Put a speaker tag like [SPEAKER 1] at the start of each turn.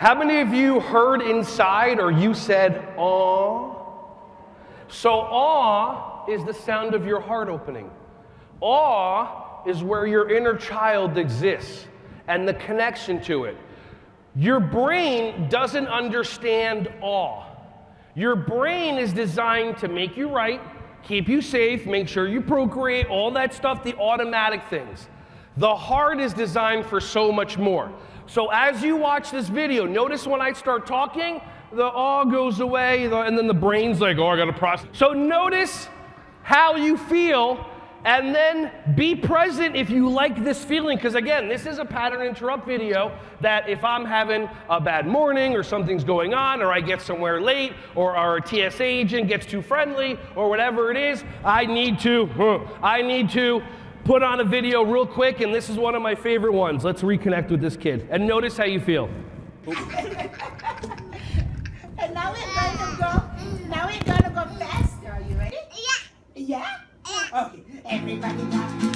[SPEAKER 1] How many of you heard inside or you said, "Aw"? So awe is the sound of your heart opening. Awe is where your inner child exists and the connection to it. Your brain doesn't understand awe. Your brain is designed to make you right, keep you safe, make sure you procreate, all that stuff, the automatic things. The heart is designed for so much more. So as you watch this video, notice when I start talking, the awe goes away, and then the brain's like, oh, I gotta process. So notice how you feel, and then be present if you like this feeling, because again, this is a pattern interrupt video that if I'm having a bad morning, or something's going on, or I get somewhere late, or our TSA agent gets too friendly, or whatever it is, I need to put on a video real quick, and this is one of my favorite ones. Let's reconnect with this kid. And notice how you feel.
[SPEAKER 2] And now we're gonna go faster. Are you ready? Yeah. Yeah? Okay. Everybody now.